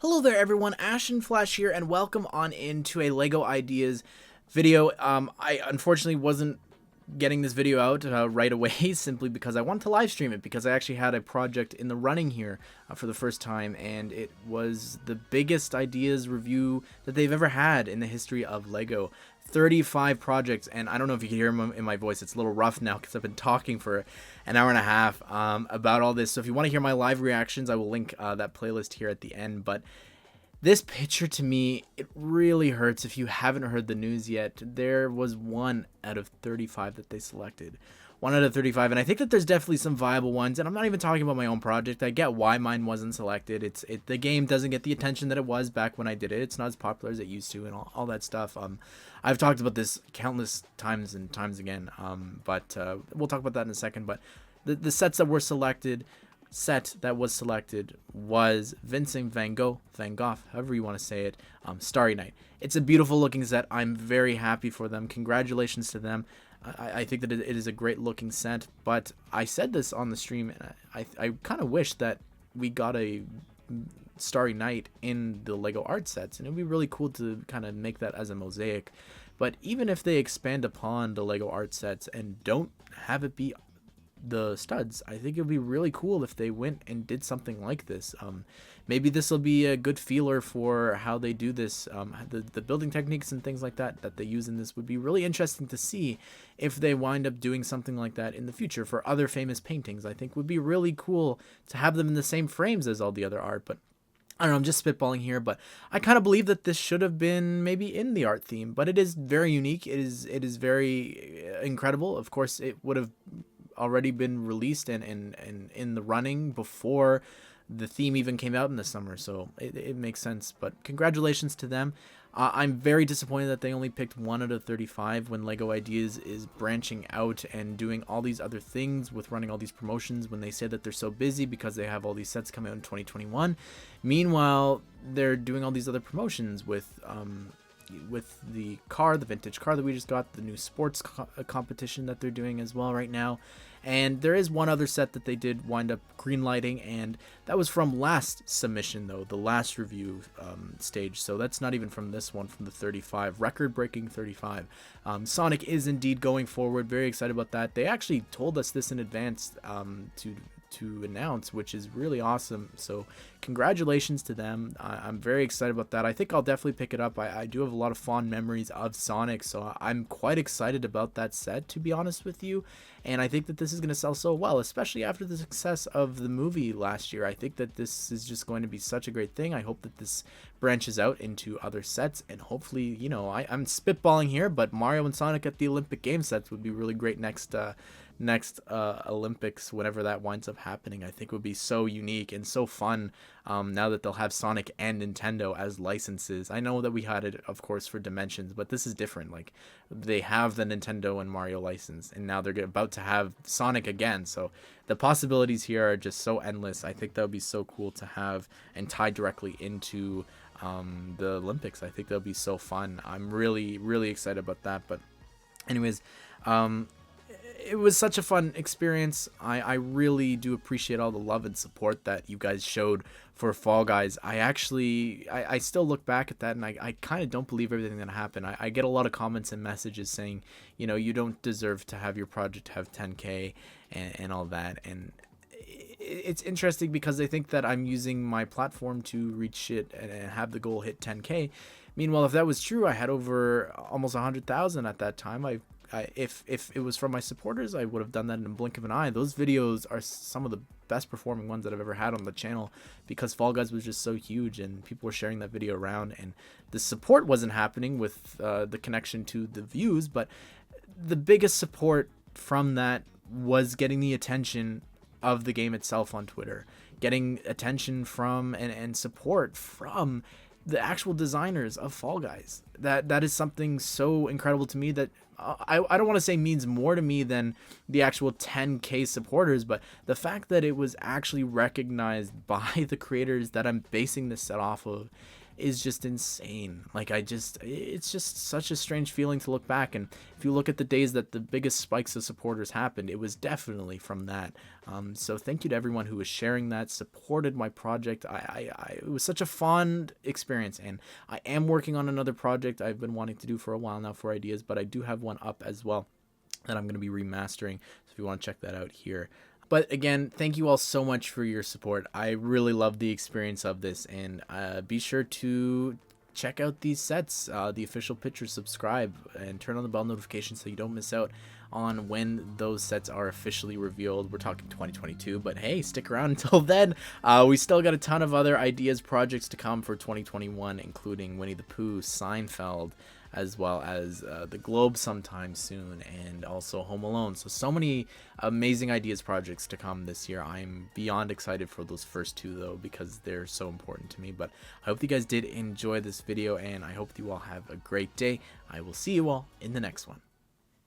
Hello there everyone, Ashen Flash here, and welcome on into a LEGO Ideas video. I unfortunately wasn't getting this video out right away simply because I wanted to live stream it because I actually had a project in the running here for the first time, and it was the biggest ideas review that they've ever had in the history of LEGO. 35 projects, and I don't know if you can hear in my voice. It's a little rough now because I've been talking for an hour and a half about all this. So if you want to hear my live reactions, I will link that playlist here at the end. But this picture, to me, it really hurts. If you haven't heard the news yet, there was 1 out of 35 that they selected. 1 out of 35, and I think that there's definitely some viable ones, and I'm not even talking about my own project. I get why mine wasn't selected. The game doesn't get the attention that it was back when I did it. It's not as popular as it used to, and all that stuff. I've talked about this countless times and times again, but we'll talk about that in a second. But the sets that were selected, was Vincent Van Gogh, however you want to say it, Starry Night. It's a beautiful looking set. I'm very happy for them. Congratulations to them. I think that it is a great looking set, but I said this on the stream, and I kind of wish that we got a Starry Night in the LEGO art sets, and it would be really cool to kind of make that as a mosaic. But even if they expand upon the LEGO art sets and don't have it be the studs, I think it would be really cool if they went and did something like this. Maybe this will be a good feeler for how they do this. The building techniques and things like that they use in this would be really interesting to see if they wind up doing something like that in the future for other famous paintings. I think would be really cool to have them in the same frames as all the other art. But I don't know, I'm just spitballing here, but I kind of believe that this should have been maybe in the art theme, but it is very unique. It is very incredible. Of course, it would have already been released and in the running before the theme even came out in the summer, so it makes sense. But congratulations to them. I'm very disappointed that they only picked 1 out of 35 when LEGO Ideas is branching out and doing all these other things with running all these promotions, when they say that they're so busy because they have all these sets coming out in 2021. Meanwhile, they're doing all these other promotions with the vintage car that we just got, the new sports competition that they're doing as well right now. And there is one other set that they did wind up greenlighting, and that was from last submission, though, the last review stage. So that's not even from this one, from the 35, record-breaking 35. Sonic is indeed going forward. Very excited about that. They actually told us this in advance to announce, which is really awesome. So congratulations to them. I'm very excited about that. I think I'll definitely pick it up. I do have a lot of fond memories of Sonic, so I'm quite excited about that set, to be honest with you. And I think that this is going to sell so well, especially after the success of the movie last year. I think that this is just going to be such a great thing. I hope that this branches out into other sets, and hopefully, you know, I'm spitballing here, but Mario and Sonic at the Olympic Game sets would be really great next Olympics, whenever that winds up happening. I think would be so unique and so fun, now that they'll have Sonic and Nintendo as licenses. I know that we had it, of course, for Dimensions, but this is different. Like, they have the Nintendo and Mario license, and now they're about to have Sonic again, so the possibilities here are just so endless. I think that would be so cool to have and tie directly into the Olympics. I think that'll be so fun. I'm really, really excited about that. But anyways, it was such a fun experience. I really do appreciate all the love and support that you guys showed for Fall Guys. I still look back at that, and I kind of don't believe everything that happened. I get a lot of comments and messages saying, you know, you don't deserve to have your project have 10K and all that. And it's interesting because they think that I'm using my platform to reach it and have the goal hit 10K. Meanwhile, if that was true, I had over almost 100,000 at that time. If it was from my supporters, I would have done that in a blink of an eye. Those videos are some of the best performing ones that I've ever had on the channel, because Fall Guys was just so huge and people were sharing that video around, and the support wasn't happening with the connection to the views, but the biggest support from that was getting the attention of the game itself on Twitter, getting attention from and support from the actual designers of Fall Guys. That is something so incredible to me that I don't want to say means more to me than the actual 10K supporters, but the fact that it was actually recognized by the creators that I'm basing this set off of, is just insane. Like, it's just such a strange feeling to look back. And if you look at the days that the biggest spikes of supporters happened, it was definitely from that. So thank you to everyone who was sharing that, supported my project. It was such a fond experience, and I am working on another project I've been wanting to do for a while now for ideas, but I do have one up as well that I'm going to be remastering. So if you want to check that out here. But again, thank you all so much for your support. I really love the experience of this, and be sure to check out these sets, the official pictures, subscribe, and turn on the bell notification so you don't miss out on when those sets are officially revealed. We're talking 2022, but hey, stick around until then. We still got a ton of other ideas, projects to come for 2021, including Winnie the Pooh, Seinfeld, as well as The Globe sometime soon, and also Home Alone. So many amazing ideas projects to come this year. I'm beyond excited for those first two, though, because they're so important to me. But I hope you guys did enjoy this video, and I hope you all have a great day. I will see you all in the next one.